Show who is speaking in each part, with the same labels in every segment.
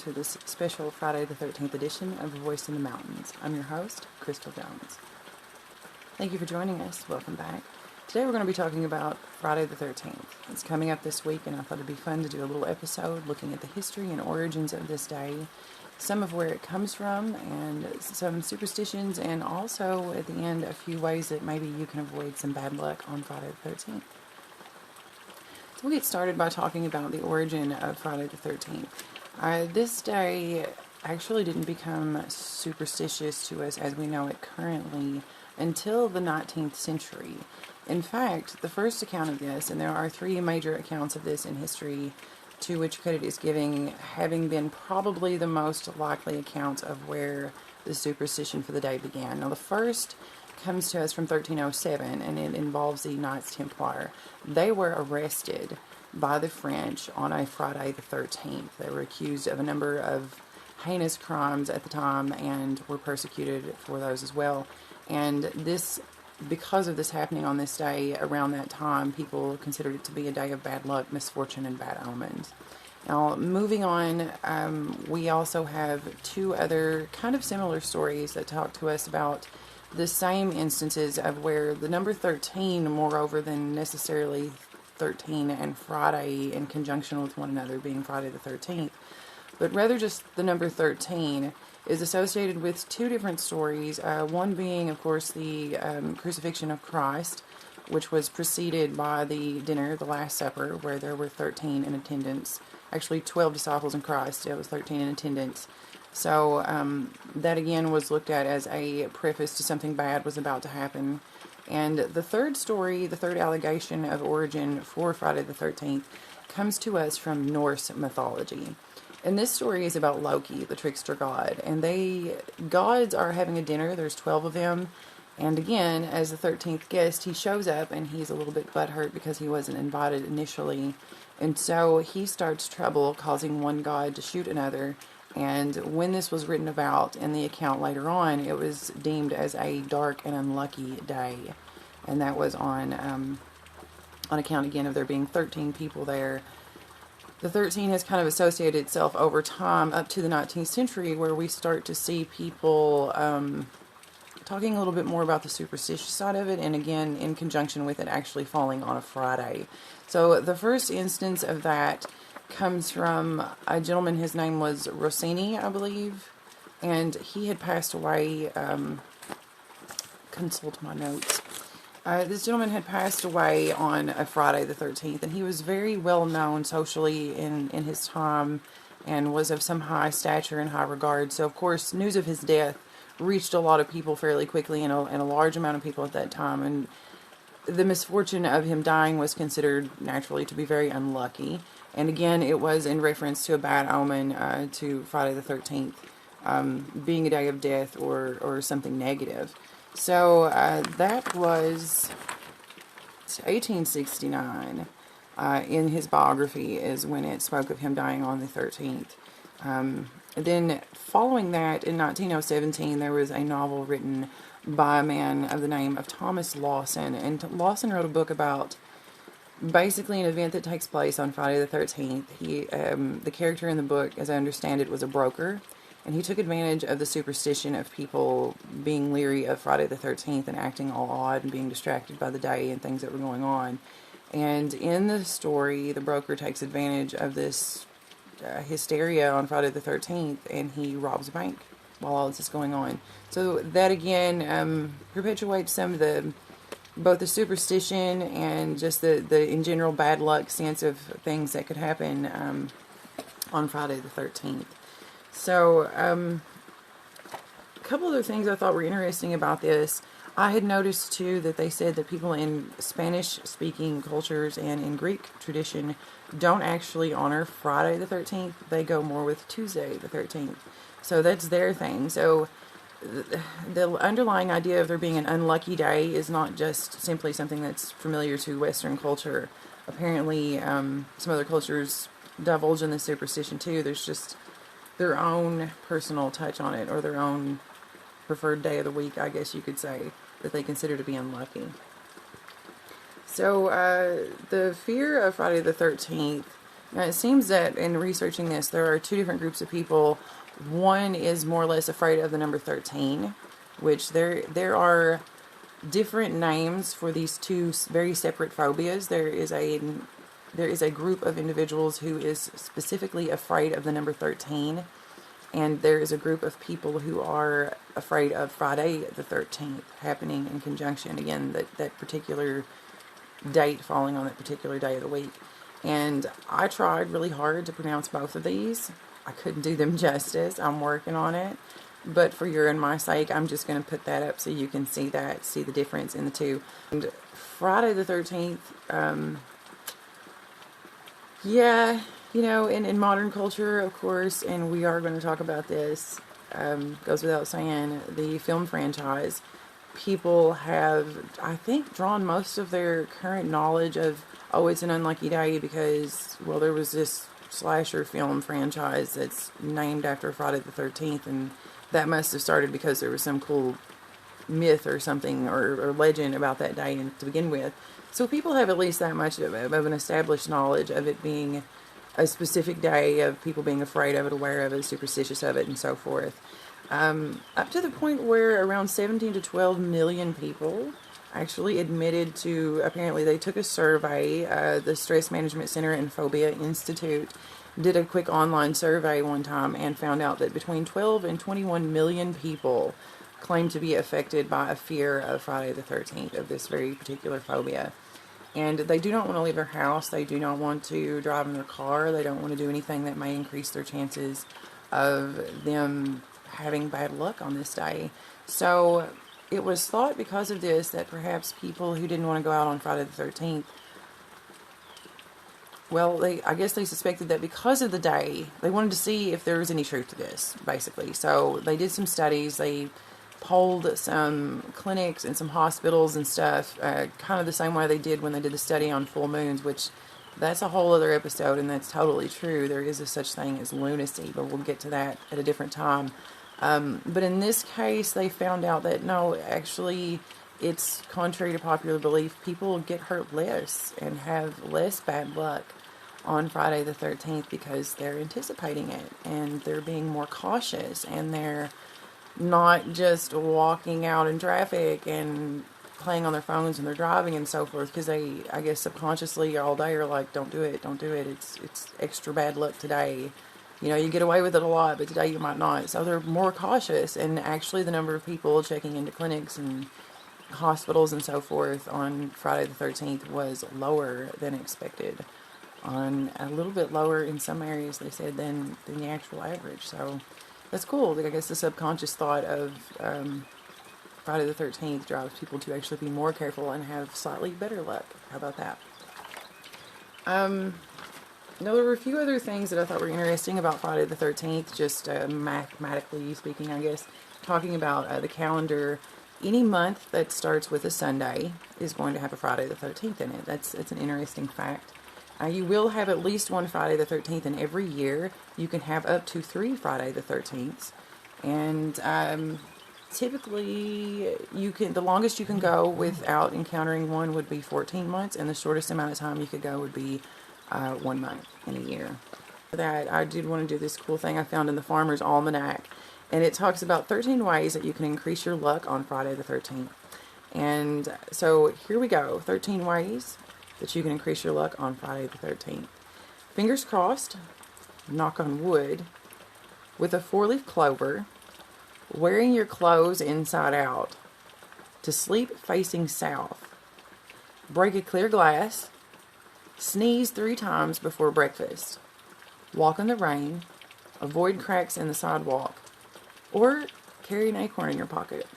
Speaker 1: to this special Friday the 13th edition of A Voice in the Mountains. I'm your host, Crystal Jones. Thank you for joining us. Welcome back. Today we're going to be talking about Friday the 13th. It's coming up this week, and I thought it'd be fun to do a little episode looking at the history and origins of this day, some of where it comes from, and some superstitions, and also at the end a few ways that maybe you can avoid some bad luck on Friday the 13th. So we'll get started by talking about the origin of Friday the 13th. This day actually didn't become superstitious to us as we know it currently until the 19th century. In fact, the first account of this, and there are three major accounts of this in history to which credit is giving, having been probably the most likely account of where the superstition for the day began. Now, the first comes to us from 1307, and it involves the Knights Templar. They were arrested by the French on a Friday the 13th. They were accused of a number of heinous crimes at the time and were persecuted for those as well. And this, because of this happening on this day around that time, people considered it to be a day of bad luck, misfortune, and bad omens. Now, moving on, we also have two other kind of similar stories that talk to us about the same instances of where the number 13, moreover than necessarily 13 and Friday in conjunction with one another being Friday the 13th, but rather just the number 13 is associated with two different stories, one being, of course, the crucifixion of Christ, which was preceded by the dinner, the Last Supper, where there were 13 in attendance. Actually, 12 disciples in Christ. It was 13 in attendance. So that again was looked at as a preface to something bad was about to happen. And the third story, the third allegation of origin for Friday the 13th, comes to us from Norse mythology. And this story is about Loki, the trickster god. And gods are having a dinner. There's 12 of them. And again, as the 13th guest, he shows up and he's a little bit butthurt because he wasn't invited initially. And so he starts trouble, causing one god to shoot another. And when this was written about in the account later on, it was deemed as a dark and unlucky day. And that was on account again of there being 13 people there. The 13 has kind of associated itself over time up to the 19th century, where we start to see people talking a little bit more about the superstitious side of it, and again, in conjunction with it actually falling on a Friday. So the first instance of that comes from a gentleman. His name was Rossini, I believe, and he had passed away. Consult my notes. This gentleman had passed away on a Friday the 13th, and he was very well known socially in his time and was of some high stature and high regard. So, of course, news of his death reached a lot of people fairly quickly, and a large amount of people at that time. And the misfortune of him dying was considered naturally to be very unlucky. And again, it was in reference to a bad omen, to Friday the 13th being a day of death or something negative. So that was 1869 in his biography is when it spoke of him dying on the 13th. Then following that, in 1917, there was a novel written by a man of the name of Thomas Lawson. And Lawson wrote a book about basically an event that takes place on Friday the 13th. The character in the book, as I understand it, was a broker. And he took advantage of the superstition of people being leery of Friday the 13th and acting all odd and being distracted by the day and things that were going on. And in the story, the broker takes advantage of this hysteria on Friday the 13th, and he robs a bank while all this is going on. So that, again, perpetuates some of both the superstition and just the in general bad luck sense of things that could happen on Friday the 13th. So, a couple other things I thought were interesting about this. I had noticed, too, that they said that people in Spanish-speaking cultures and in Greek tradition don't actually honor Friday the 13th. They go more with Tuesday the 13th. So that's their thing. So the underlying idea of there being an unlucky day is not just simply something that's familiar to Western culture. Apparently, some other cultures divulge in this superstition, too. There's just their own personal touch on it, or their own preferred day of the week, I guess you could say, that they consider to be unlucky. So, the fear of Friday the 13th Now, it seems that in researching this, there are two different groups of people. One is more or less afraid of the number 13, which there are different names for these two very separate phobias. There is a group of individuals who is specifically afraid of the number 13, and there is a group of people who are afraid of Friday the 13th happening in conjunction, again, that particular date falling on that particular day of the week. And I tried really hard to pronounce both of these. I couldn't do them justice. I'm working on it. But for your and my sake, I'm just going to put that up so you can see the difference in the two. And Friday the 13th, yeah, in modern culture, of course, and we are going to talk about this, goes without saying, the film franchise, people have, I think, drawn most of their current knowledge of, oh, it's an unlucky day because, well, there was this slasher film franchise that's named after Friday the 13th, and that must have started because there was some cool myth or something or legend about that day to begin with. So people have at least that much of an established knowledge of it being a specific day, of people being afraid of it, aware of it, superstitious of it, and so forth. Up to the point where around 17 to 12 million people actually admitted to, apparently they took a survey, the Stress Management Center and Phobia Institute did a quick online survey one time and found out that between 12 and 21 million people claim to be affected by a fear of Friday the 13th, of this very particular phobia. And they do not want to leave their house, they do not want to drive in their car, they don't want to do anything that may increase their chances of them having bad luck on this day. So it was thought because of this that perhaps people who didn't want to go out on Friday the 13th, well, I guess they suspected that because of the day, they wanted to see if there was any truth to this, basically. So they did some studies, they polled some clinics and some hospitals and stuff, kind of the same way they did when they did the study on full moons, which that's a whole other episode, and that's totally true. There is a such thing as lunacy, but we'll get to that at a different time. But in this case, they found out that no, actually, it's contrary to popular belief. People get hurt less and have less bad luck on Friday the 13th because they're anticipating it and they're being more cautious and they're not just walking out in traffic and playing on their phones when they're driving and so forth, because they, I guess, subconsciously all day are like, don't do it, it's extra bad luck today. You get away with it a lot, but today you might not. So they're more cautious, and actually the number of people checking into clinics and hospitals and so forth on Friday the 13th was lower than expected. On a little bit lower in some areas, they said, than the actual average. So that's cool. I guess the subconscious thought of Friday the 13th drives people to actually be more careful and have slightly better luck. How about that? Now, there were a few other things that I thought were interesting about Friday the 13th, just mathematically speaking, I guess. Talking about the calendar, any month that starts with a Sunday is going to have a Friday the 13th in it. That's an interesting fact. You will have at least one Friday the 13th in every year. You can have up to 3 Friday the 13ths. And typically, the longest you can go without encountering one would be 14 months, and the shortest amount of time you could go would be 1 month in a year. For that, I did want to do this cool thing I found in the Farmer's Almanac, and it talks about 13 ways that you can increase your luck on Friday the 13th. And so here we go, 13 ways that you can increase your luck on Friday the 13th. Fingers crossed, knock on wood, with a 4-leaf clover, wearing your clothes inside out, to sleep facing south, break a clear glass, sneeze 3 times before breakfast, walk in the rain, avoid cracks in the sidewalk, or carry an acorn in your pocket.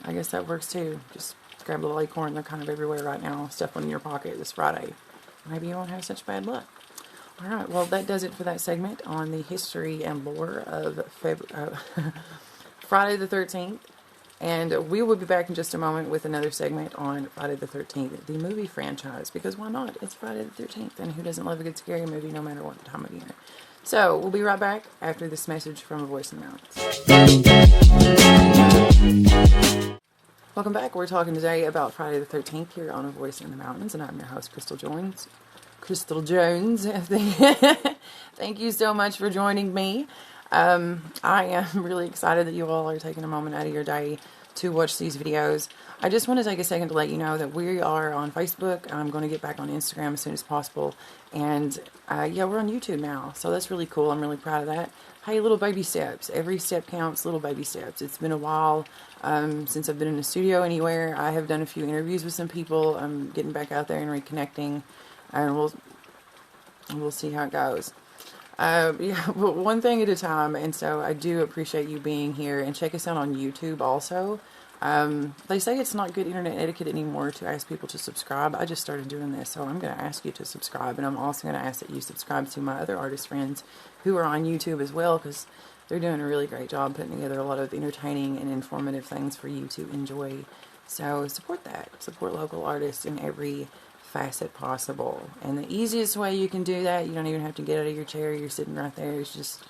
Speaker 1: I guess that works too. Just grab a little acorn. They're kind of everywhere right now. Stuff one in your pocket this Friday. Maybe you won't have such bad luck. Alright, well, that does it for that segment on the history and lore of Friday the 13th. And we will be back in just a moment with another segment on Friday the 13th, the movie franchise, because why not? It's Friday the 13th, and who doesn't love a good scary movie no matter what time of year? So, we'll be right back after this message from A Voice in the Mountains. Welcome back. We're talking today about Friday the 13th here on A Voice in the Mountains, and I'm your host, Crystal Crystal Jones. Thank you so much for joining me. I am really excited that you all are taking a moment out of your day to watch these videos. I just want to take a second to let you know that we are on Facebook. I'm going to get back on Instagram as soon as possible. And yeah, we're on YouTube now. So that's really cool. I'm really proud of that. Hey, little baby steps. Every step counts, little baby steps. It's been a while since I've been in a studio anywhere. I have done a few interviews with some people. I'm getting back out there and reconnecting. And we'll see how it goes. Yeah, but one thing at a time, and so I do appreciate you being here, and check us out on YouTube also. They say it's not good internet etiquette anymore to ask people to subscribe. I just started doing this, so I'm going to ask you to subscribe, and I'm also going to ask that you subscribe to my other artist friends who are on YouTube as well, because they're doing a really great job putting together a lot of entertaining and informative things for you to enjoy. So support that. Support local artists in every facet possible. And the easiest way you can do that, you don't even have to get out of your chair, you're sitting right there, is just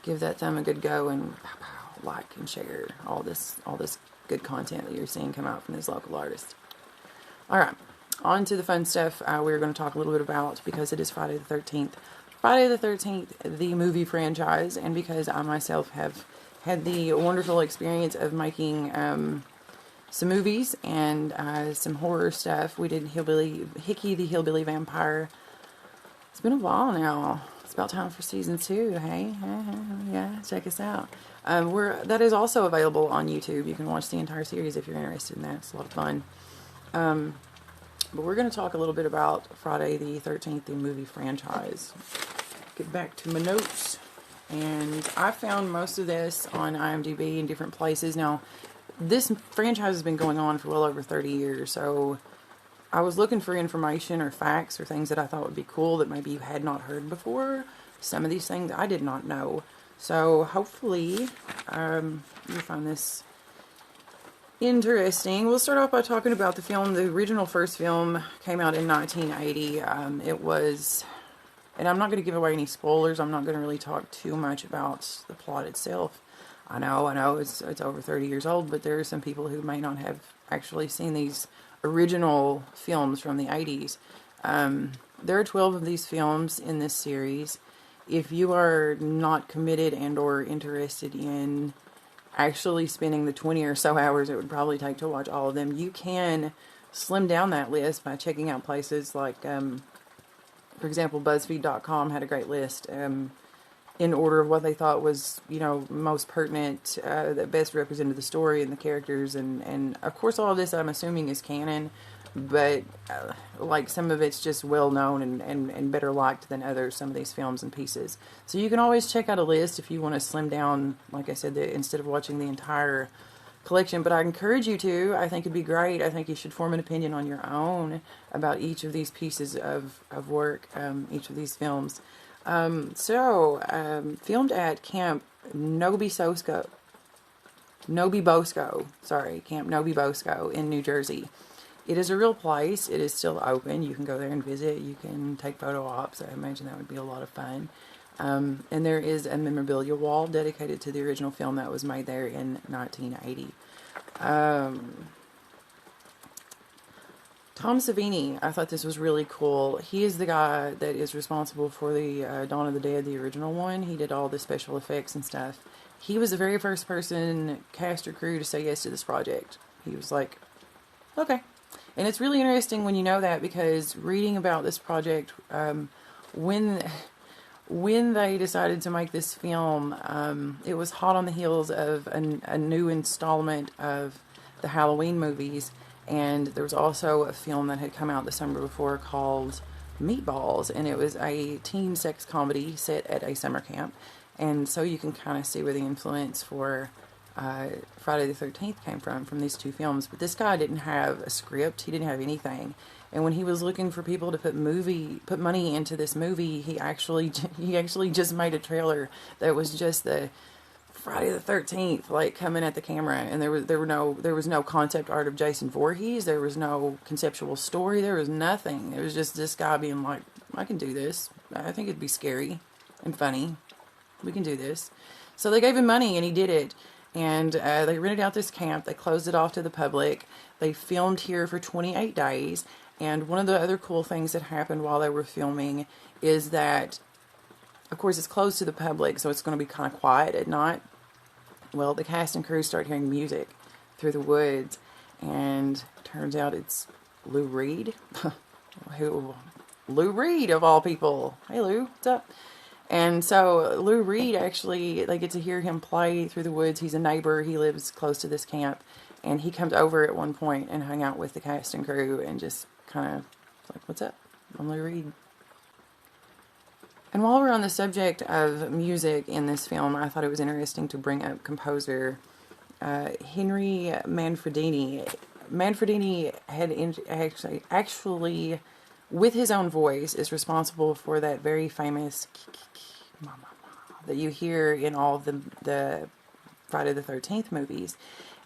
Speaker 1: give that thumb a good go and pow, pow, like and share all this good content that you're seeing come out from these local artists. Alright, on to the fun stuff we're going to talk a little bit about, because it is Friday the 13th. Friday the 13th, the movie franchise, and because I myself have had the wonderful experience of making some movies and some horror stuff. We did Hickey the Hillbilly Vampire. It's been a while now. It's about time for season 2. Hey, yeah, check us out. That is also available on YouTube. You can watch the entire series if you're interested in that. It's a lot of fun. But we're going to talk a little bit about Friday the 13th, the movie franchise. Get back to my notes. And I found most of this on IMDb and different places. Now, this franchise has been going on for well over 30 years, so I was looking for information or facts or things that I thought would be cool that maybe you had not heard before. Some of these things I did not know. So hopefully you'll find this interesting. We'll start off by talking about the film. The original first film came out in 1980. It was, and I'm not going to give away any spoilers. I'm not going to really talk too much about the plot itself. I know, it's over 30 years old, but there are some people who may not have actually seen these original films from the 80s. There are 12 of these films in this series. If you are not committed and or interested in actually spending the 20 or so hours it would probably take to watch all of them, you can slim down that list by checking out places like, for example, BuzzFeed.com had a great list, in order of what they thought was, most pertinent, that best represented the story and the characters, and of course all of this I'm assuming is canon, but like some of it's just well known and better liked than others, some of these films and pieces. So you can always check out a list if you want to slim down, like I said, instead of watching the entire collection, but I encourage you to. I think it'd be great. I think you should form an opinion on your own about each of these pieces of work, each of these films. Filmed at Camp Nobi Bosco in New Jersey. It is a real place. It is still open. You can go there and visit. You can take photo ops. I imagine that would be a lot of fun. And there is a memorabilia wall dedicated to the original film that was made there in 1980. Tom Savini, I thought this was really cool. He is the guy that is responsible for the Dawn of the Dead, the original one. He did all the special effects and stuff. He was the very first person, cast or crew, to say yes to this project. He was like, okay. And it's really interesting when you know that, because reading about this project, when they decided to make this film, it was hot on the heels of a new installment of the Halloween movies. And there was also a film that had come out the summer before called Meatballs, and it was a teen sex comedy set at a summer camp. And so you can kind of see where the influence for Friday the 13th came from these two films. But this guy didn't have a script. He didn't have anything. And when he was looking for people to put money into this movie, he actually just made a trailer that was just the Friday the 13th, like, coming at the camera, and there was no concept art of Jason Voorhees, there was no conceptual story, there was nothing. It was just this guy being like, I can do this. I think it'd be scary and funny. We can do this. So they gave him money, and he did it. And they rented out this camp. They closed it off to the public. They filmed here for 28 days. And one of the other cool things that happened while they were filming is that, of course, it's closed to the public, so it's going to be kind of quiet at night. Well, the cast and crew start hearing music through the woods, and turns out it's Lou Reed. Lou Reed, of all people. Hey, Lou, what's up? And so Lou Reed, actually, they get to hear him play through the woods. He's a neighbor. He lives close to this camp. And he comes over at one point and hung out with the cast and crew and just kind of like, what's up? I'm Lou Reed. And while we're on the subject of music in this film, I thought it was interesting to bring up composer Henry Manfredini. Manfredini had actually, with his own voice, is responsible for that very famous that you hear in all of the Friday the 13th movies.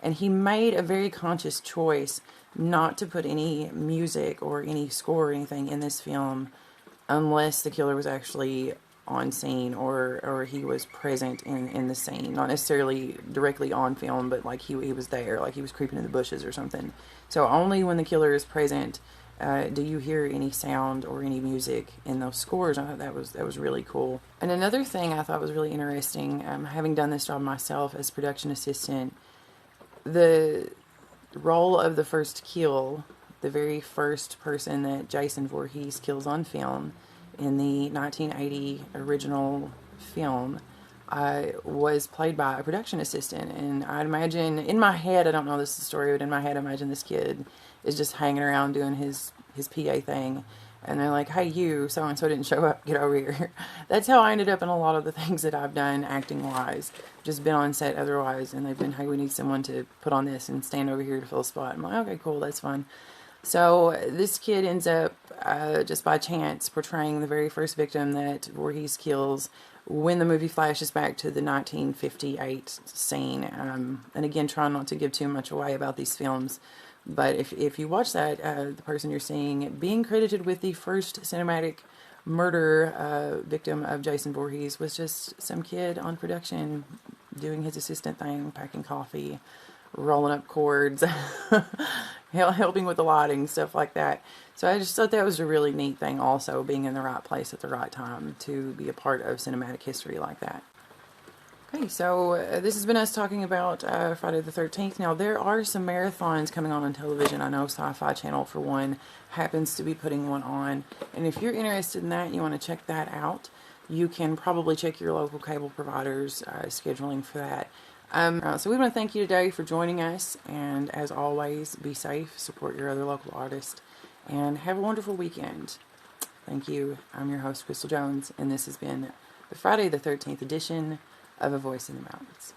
Speaker 1: And he made a very conscious choice not to put any music or any score or anything in this film unless the killer was actually on scene or he was present in the scene. Not necessarily directly on film, but like he was there, like he was creeping in the bushes or something. So only when the killer is present do you hear any sound or any music in those scores. I thought that was really cool. And another thing I thought was really interesting, having done this job myself as production assistant, the role of the first kill, the very first person that Jason Voorhees kills on film in the 1980 original film, was played by a production assistant. And I'd imagine, in my head, I don't know this is the story, but in my head I imagine this kid is just hanging around doing his PA thing, and they're like, hey, you, so-and-so didn't show up, get over here. That's how I ended up in a lot of the things that I've done acting-wise. Just been on set otherwise, and they've been, hey, we need someone to put on this and stand over here to fill a spot. I'm like, okay, cool, that's fun. So this kid ends up, just by chance, portraying the very first victim that Voorhees kills when the movie flashes back to the 1958 scene. And again, trying not to give too much away about these films. But if you watch that, the person you're seeing being credited with the first cinematic murder victim of Jason Voorhees was just some kid on production doing his assistant thing, packing coffee, rolling up cords, helping with the lighting, stuff like that. So I just thought that was a really neat thing also, being in the right place at the right time to be a part of cinematic history like that. Okay, so this has been us talking about Friday the 13th. Now, there are some marathons coming on television. I know Sci-Fi Channel, for one, happens to be putting one on. And if you're interested in that and you want to check that out, you can probably check your local cable provider's scheduling for that. So we want to thank you today for joining us. And as always, be safe, support your other local artists, and have a wonderful weekend. Thank you. I'm your host, Crystal Jones, and this has been the Friday the 13th edition of A Voice in the Mountains.